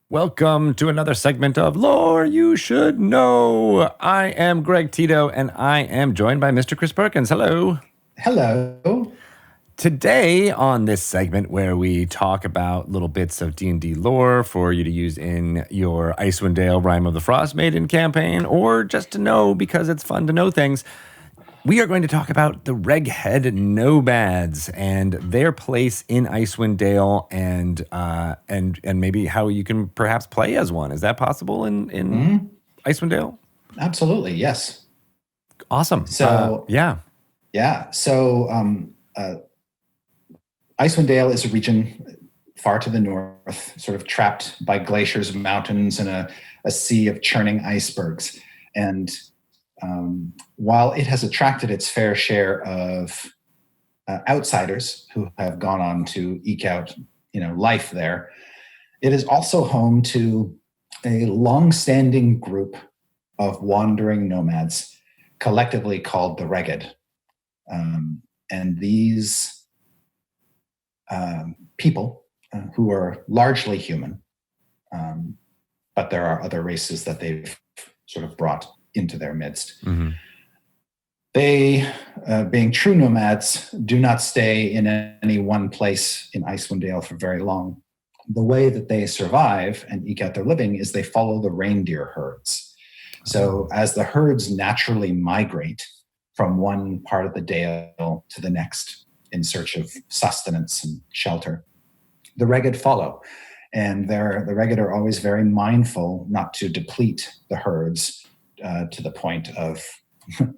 Welcome to another segment of Lore You Should Know. I am Greg Tito, and I am joined by Mr. Chris Perkins. Hello. Hello. Today on this segment where we talk about little bits of D&D lore for you to use in your Icewind Dale Rime of the Frost Maiden campaign, or just to know because it's fun to know things, we are going to talk about the Reghed Nomads and their place in Icewind Dale, and maybe how you can perhaps play as one. Is that possible in Icewind Dale? Absolutely, yes. Awesome. So yeah. So Icewind Dale is a region far to the north, sort of trapped by glaciers, mountains, and a sea of churning icebergs. And while it has attracted its fair share of outsiders who have gone on to eke out, life there, it is also home to a long-standing group of wandering nomads, collectively called the Reghed. And these people, who are largely human, but there are other races that they've sort of brought into their midst. Mm-hmm. They, being true nomads, do not stay in any one place in Icewind Dale for very long. The way that they survive and eke out their living is they follow the reindeer herds. So as the herds naturally migrate from one part of the dale to the next in search of sustenance and shelter, the Reghed follow. And the Reghed are always very mindful not to deplete the herds to the point of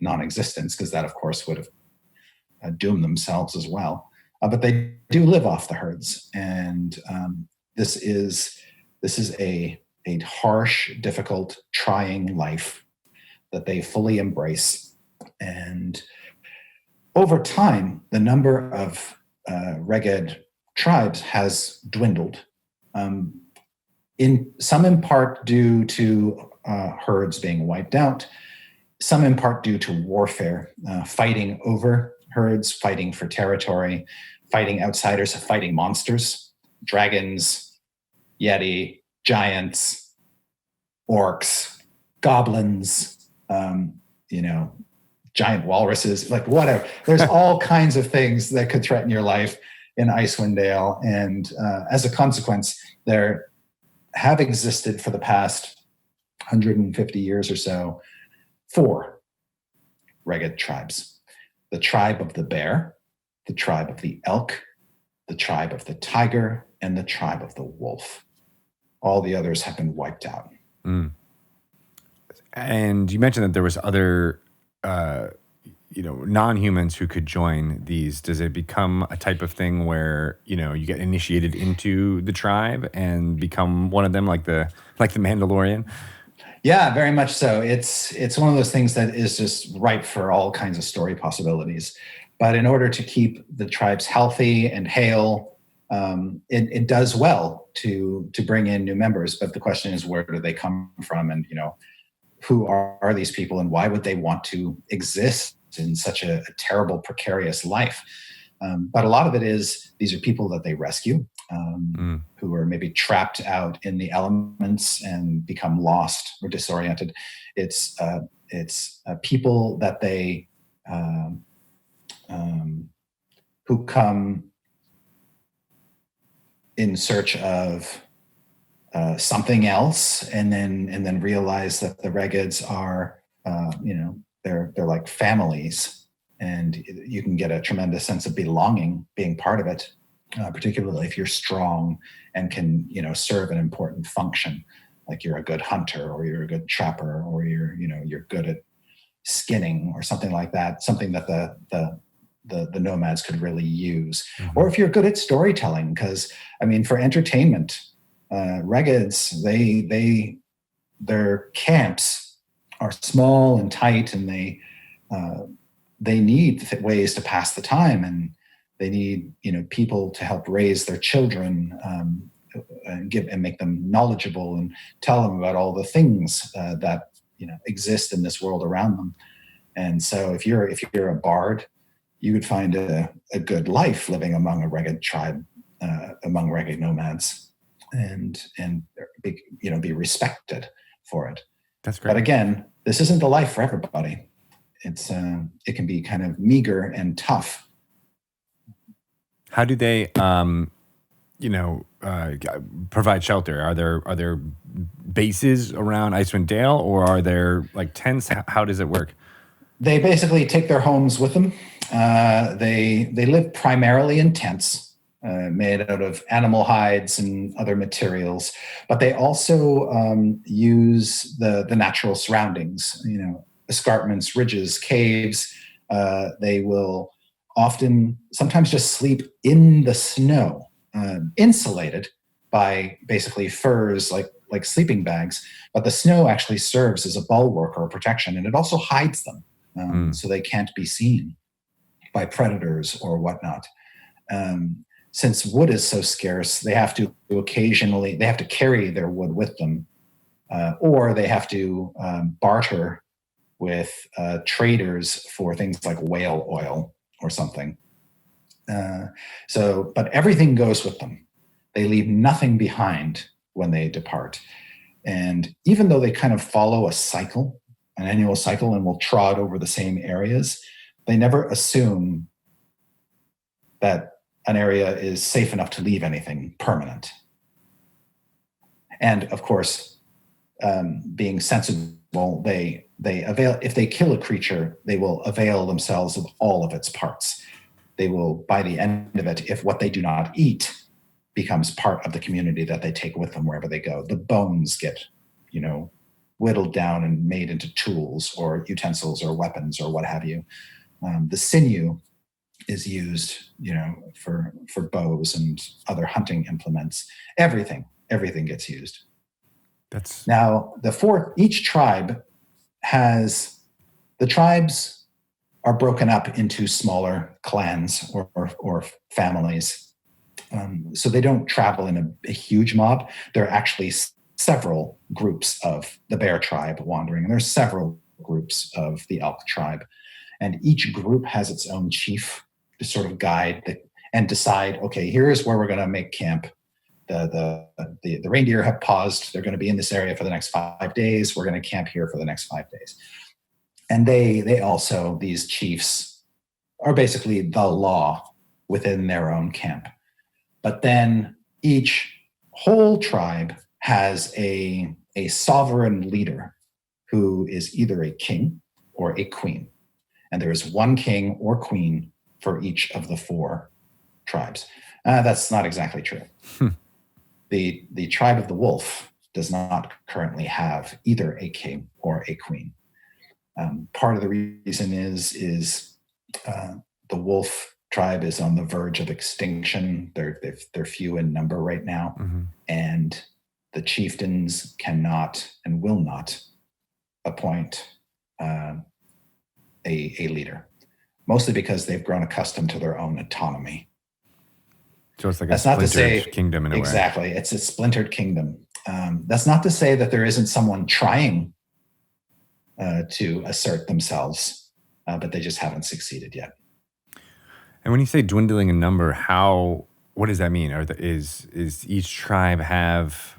non-existence, because that, of course, would have doomed themselves as well. But they do live off the herds, and this is a harsh, difficult, trying life that they fully embrace. And over time, the number of Reghed tribes has dwindled. In part due to herds being wiped out, some in part due to warfare, fighting over herds, fighting for territory, fighting outsiders, fighting monsters, dragons, yeti, giants, orcs, goblins, giant walruses, like whatever. There's all kinds of things that could threaten your life in Icewind Dale. And as a consequence, there have existed for the past 150 years or so 4 Reghed tribes: the tribe of the bear, the tribe of the elk, the tribe of the tiger, and the tribe of the wolf. All the others have been wiped out. Mm. And you mentioned that there was other non-humans who could join these. Does it become a type of thing where you get initiated into the tribe and become one of them, like the Mandalorian? Yeah, very much so. It's one of those things that is just ripe for all kinds of story possibilities. But in order to keep the tribes healthy and hale, it does well to bring in new members. But the question is, where do they come from? And who are these people, and why would they want to exist in such a terrible, precarious life? But a lot of it is, these are people that they rescue, who are maybe trapped out in the elements and become lost or disoriented. It's people that they who come in search of something else, and then realize that the Regheds are they're like families, and you can get a tremendous sense of belonging being part of it. Particularly if you're strong and can, serve an important function, like you're a good hunter, or you're a good trapper, or you're good at skinning or something like that, something that the nomads could really use. Mm-hmm. Or if you're good at storytelling, because for entertainment, Regheds, their camps are small and tight, and they need ways to pass the time, and they need people to help raise their children, and make them knowledgeable, and tell them about all the things that exist in this world around them. And so if you're a bard, you would find a good life living among a Reghed tribe, among Reghed nomads, and be respected for it. That's great. But again, this isn't the life for everybody. It can be kind of meager and tough. How do they, provide shelter? Are there bases around Icewind Dale, or are there like tents? How does it work? They basically take their homes with them. They live primarily in tents made out of animal hides and other materials, but they also use the natural surroundings. Escarpments, ridges, caves. They will sometimes just sleep in the snow, insulated by basically furs like sleeping bags. But the snow actually serves as a bulwark or a protection, and it also hides them, so they can't be seen by predators or whatnot. Since wood is so scarce, they have to carry their wood with them, or they have to barter with traders for things like whale oil or something. But everything goes with them. They leave nothing behind when they depart. And even though they kind of follow an annual cycle, and will trot over the same areas, they never assume that an area is safe enough to leave anything permanent. And of course, being sensible, if they kill a creature, they will avail themselves of all of its parts. They will, by the end of it, if what they do not eat becomes part of the community that they take with them wherever they go, the bones get, whittled down and made into tools or utensils or weapons or what have you. The sinew is used, for bows and other hunting implements. Everything gets used. Now each tribe the tribes are broken up into smaller clans or families. So they don't travel in a huge mob. There are actually several groups of the Bear tribe wandering, and there's several groups of the Elk tribe. And each group has its own chief to sort of guide and decide, okay, here's where we're going to make camp. The reindeer have paused. They're going to be in this area for the next 5 days. We're going to camp here for the next 5 days. And they also, these chiefs, are basically the law within their own camp. But then each whole tribe has a sovereign leader who is either a king or a queen. And there is one king or queen for each of the 4 tribes. That's not exactly true. The tribe of the wolf does not currently have either a king or a queen. Part of the reason is the wolf tribe is on the verge of extinction. They're few in number right now, and the chieftains cannot and will not appoint a leader, mostly because they've grown accustomed to their own autonomy. So it's like a splintered kingdom in a way. Exactly. It's a splintered kingdom. That's not to say that there isn't someone trying to assert themselves, but they just haven't succeeded yet. And when you say dwindling in number, what does that mean? Is each tribe have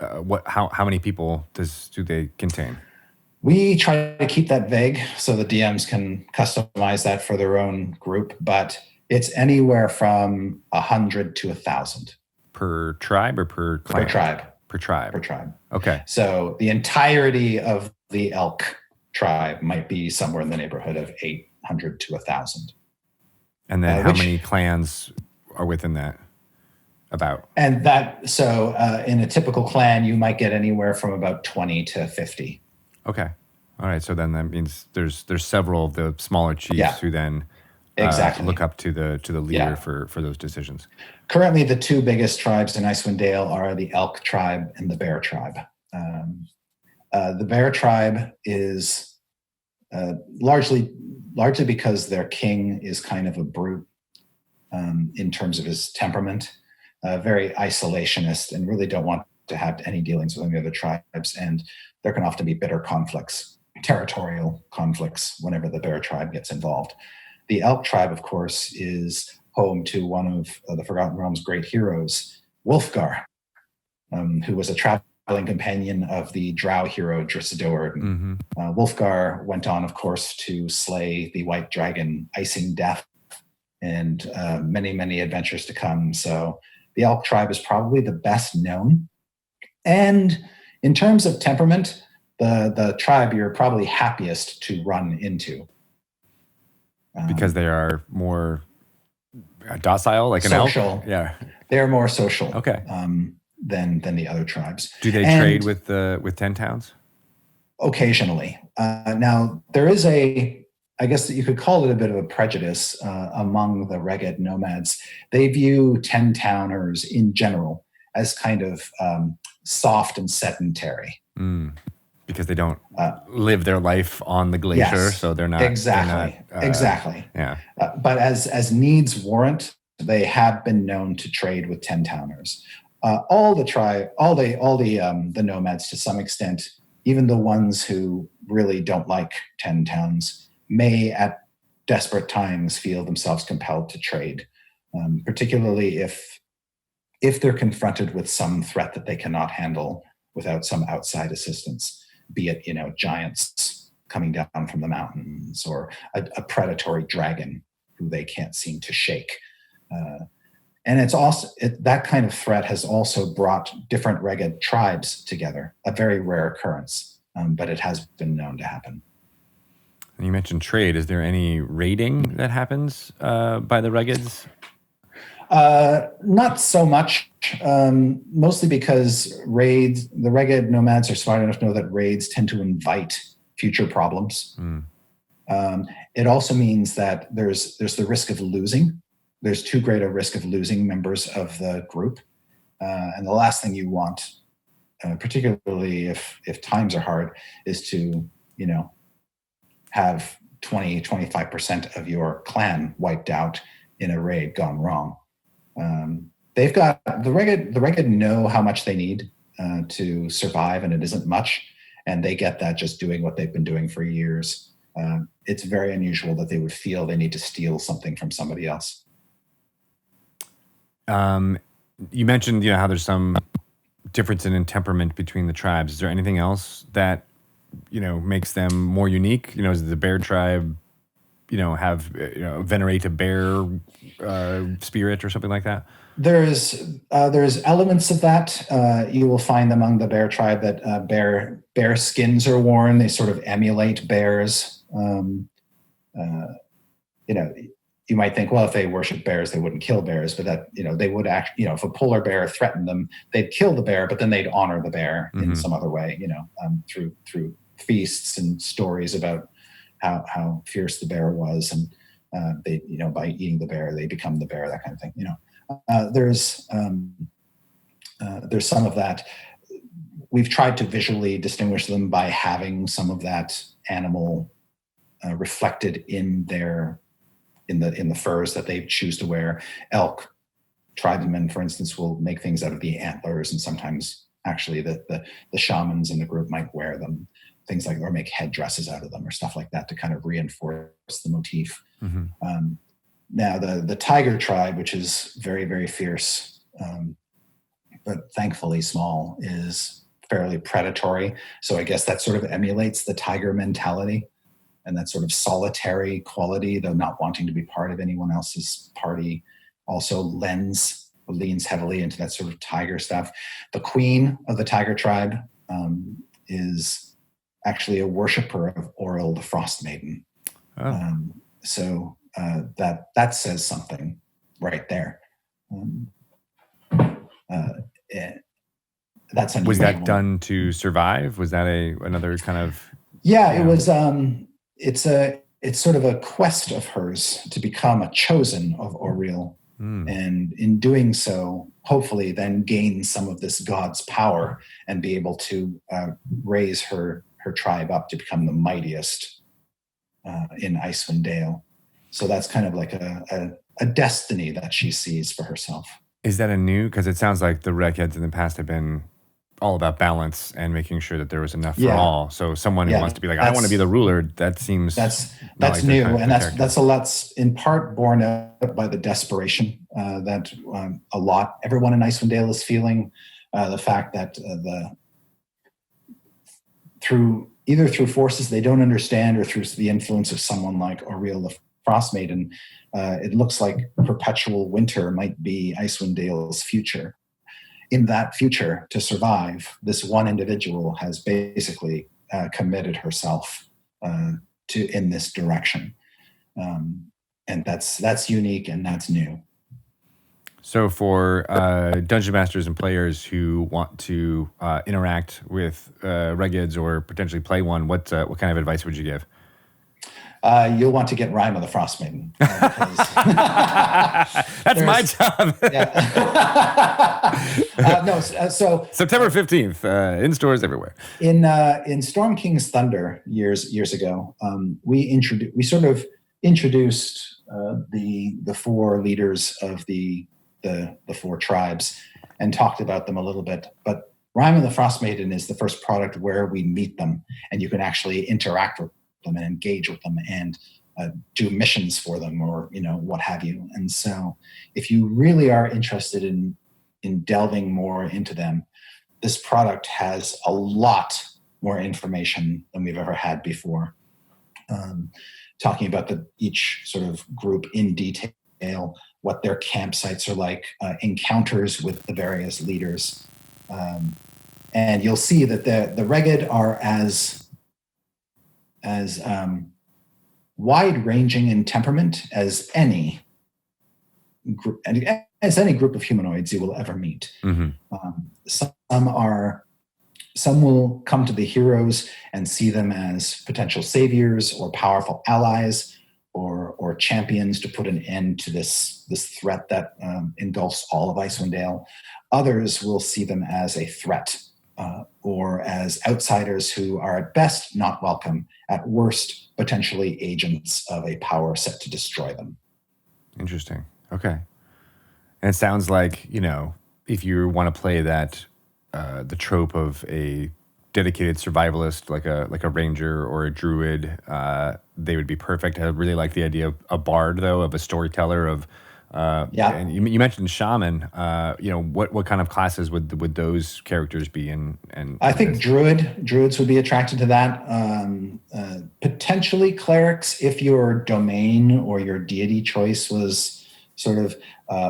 how many people do they contain? We try to keep that vague so the DMs can customize that for their own group, but it's anywhere from 100 to 1,000 per tribe or per clan? Per tribe. Per tribe. Okay. So the entirety of the elk tribe might be somewhere in the neighborhood of 800 to 1,000. And then how many clans are within that? About? And in a typical clan, you might get anywhere from about 20 to 50. Okay. All right. So then that means there's several of the smaller chiefs who then look up to the leader for those decisions. Currently, the 2 biggest tribes in Icewind Dale are the Elk tribe and the Bear tribe. The Bear tribe is largely because their king is kind of a brute in terms of his temperament, very isolationist, and really don't want to have any dealings with any other tribes. And there can often be bitter conflicts, territorial conflicts, whenever the Bear tribe gets involved. The Elk tribe, of course, is home to one of the Forgotten Realms' great heroes, Wulfgar. who was a traveling companion of the drow hero Drissador. Mm-hmm. Wulfgar went on, of course, to slay the white dragon, icing death, and many, many adventures to come. So the Elk tribe is probably the best known. And in terms of temperament, the tribe you're probably happiest to run into. Because they are more docile, like social. an elk? Yeah. They're more social. Okay. Than the other tribes. Do they trade with 10 towns? Occasionally. Now, there is I guess that you could call it a bit of a prejudice among the Reghed Nomads. They view 10-towners in general as kind of soft and sedentary. Because they don't live their life on the glacier, yes, so they're not exactly. Yeah. But as needs warrant, they have been known to trade with 10-towners. All the nomads, to some extent, even the ones who really don't like 10 towns, may at desperate times feel themselves compelled to trade, particularly if they're confronted with some threat that they cannot handle without some outside assistance, be it giants coming down from the mountains or a predatory dragon who they can't seem to shake. And it's also that kind of threat has also brought different Reghed tribes together, a very rare occurrence, but it has been known to happen. And you mentioned trade. Is there any raiding that happens by the Regheds? Not so much, mostly because the Reghed Nomads are smart enough to know that raids tend to invite future problems. It also means that there's the risk of losing. There's too great a risk of losing members of the group. And the last thing you want, particularly if times are hard, is to, have 20, 25% of your clan wiped out in a raid gone wrong. They've got the Reghed know how much they need to survive, and it isn't much. And they get that just doing what they've been doing for years. It's very unusual that they would feel they need to steal something from somebody else. You mentioned, how there's some difference in temperament between the tribes. Is there anything else that, makes them more unique? Does the bear tribe, have, venerate a bear spirit or something like that? There's elements of that. You will find among the bear tribe that bear skins are worn. They sort of emulate bears. You might think, well, if they worship bears, they wouldn't kill bears, but that, they would if a polar bear threatened them, they'd kill the bear, but then they'd honor the bear in some other way, through feasts and stories about how fierce the bear was. And they, by eating the bear, they become the bear, that kind of thing. There's some of that. We've tried to visually distinguish them by having some of that animal reflected in the furs that they choose to wear. Elk tribesmen, for instance, will make things out of the antlers, and sometimes actually the shamans in the group might wear them, things like, or make headdresses out of them or stuff like that to kind of reinforce the motif. Now the tiger tribe, which is very, very fierce, but thankfully small, is fairly predatory. So I guess that sort of emulates the tiger mentality. And that sort of solitary quality, though not wanting to be part of anyone else's party, also leans heavily into that sort of tiger stuff. The queen of the tiger tribe is actually a worshiper of Auril the Frost Maiden. So that says something right there. That's unusual. Was that done to survive? Was that another kind of? Yeah, it was. It's sort of a quest of hers to become a chosen of Auril, and in doing so, hopefully, then gain some of this god's power and be able to raise her tribe up to become the mightiest in Icewind Dale. So that's kind of like a destiny that she sees for herself. Is that because it sounds like the Regheds in the past have been all about balance and making sure that there was enough for all. So someone who wants to be like, I want to be the ruler, that seems that's like new, and that's in part borne out by the desperation that everyone in Icewind Dale is feeling. the fact that either through forces they don't understand or through the influence of someone like Auriel the Frost Maiden, it looks like perpetual winter might be Icewind Dale's future. In that future, to survive, this one individual has basically committed herself in this direction, and that's unique and that's new. So for dungeon masters and players who want to interact with Regheds or potentially play one, what kind of advice would you give? You'll want to get Rime of the Frost Maiden. That's my job. So September 15th, in stores everywhere. In Storm King's Thunder years ago, we introduced the four leaders of the four tribes and talked about them a little bit. But Rime of the Frost Maiden is the first product where we meet them and you can actually interact with them and engage with them and do missions for them, or what have you. And so if you really are interested in delving more into them, this product has a lot more information than we've ever had before, talking about each sort of group in detail, what their campsites are like, encounters with the various leaders. And you'll see that the Reghed are as wide-ranging in temperament as any group of humanoids you will ever meet. Mm-hmm. Some will come to the heroes and see them as potential saviors or powerful allies or champions to put an end to this threat that engulfs all of Icewind Dale. Others will see them as a threat or as outsiders who are at best not welcome, at worst potentially agents of a power set to destroy them. Interesting. Okay. And it sounds like, if you want to play that, the trope of a dedicated survivalist, like a ranger or a druid, they would be perfect. I really like the idea of a bard, though, of a storyteller, of and you mentioned shaman. What kind of classes would those characters be in? And I think druids would be attracted to that. Potentially clerics, if your domain or your deity choice was sort of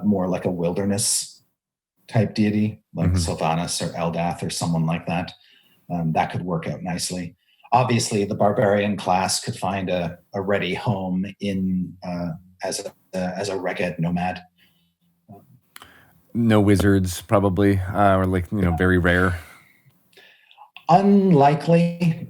more like a wilderness type deity, like Sylvanas or Eldath or someone like that. That could work out nicely. Obviously, the barbarian class could find a ready home in as a Reghed Nomad. No wizards, probably, or very rare. Unlikely.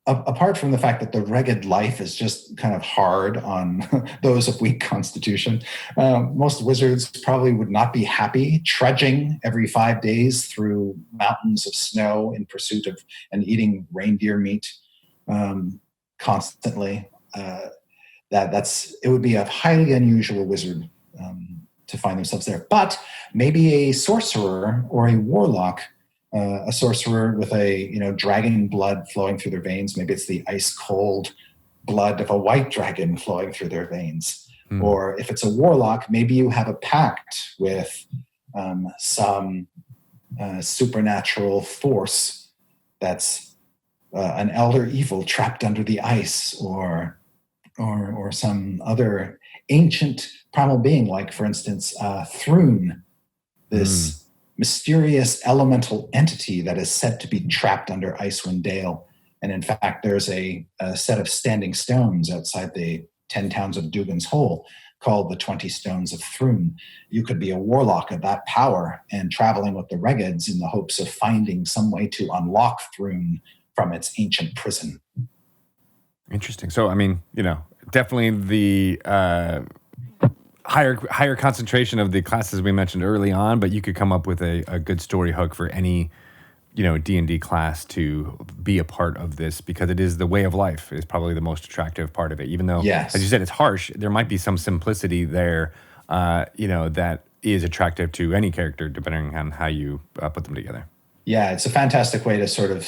Apart from the fact that the Reghed life is just kind of hard on those of weak constitution, most wizards probably would not be happy trudging every 5 days through mountains of snow in pursuit of and eating reindeer meat constantly. It would be a highly unusual wizard to find themselves there. But maybe a sorcerer or a warlock. A sorcerer with a dragon blood flowing through their veins. Maybe it's the ice cold blood of a white dragon flowing through their veins. Or if it's a warlock, maybe you have a pact with some supernatural force that's an elder evil trapped under the ice, or some other ancient primal being, like for instance Thrun, this mysterious elemental entity that is said to be trapped under Icewind Dale. And in fact, there's a set of standing stones outside the 10 towns of Dugan's Hole called the 20 Stones of Thrun. You could be a warlock of that power and traveling with the Regheds in the hopes of finding some way to unlock Thrun from its ancient prison. Interesting. So, definitely the higher concentration of the classes we mentioned early on, but you could come up with a good story hook for any, D&D class to be a part of this, because it is the way of life is probably the most attractive part of it. Even though, as you said, it's harsh, there might be some simplicity there, that is attractive to any character depending on how you put them together. Yeah, it's a fantastic way to sort of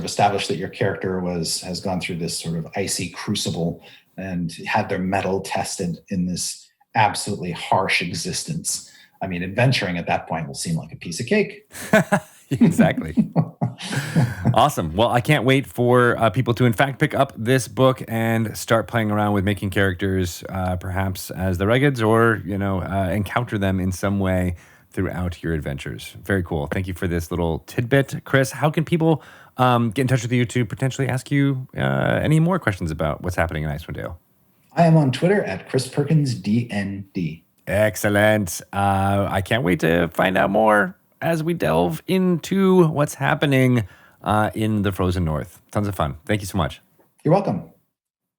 establish that your character has gone through this sort of icy crucible and had their mettle tested in this absolutely harsh existence. I mean, adventuring at that point will seem like a piece of cake. Exactly. Awesome. Well, I can't wait for people to, in fact, pick up this book and start playing around with making characters, perhaps as the Regheds, or encounter them in some way throughout your adventures. Very cool. Thank you for this little tidbit, Chris. How can people get in touch with you to potentially ask you any more questions about what's happening in Icewind Dale? I am on Twitter at Chris Perkins DND. Excellent. I can't wait to find out more as we delve into what's happening in the Frozen North. Tons of fun. Thank you so much. You're welcome.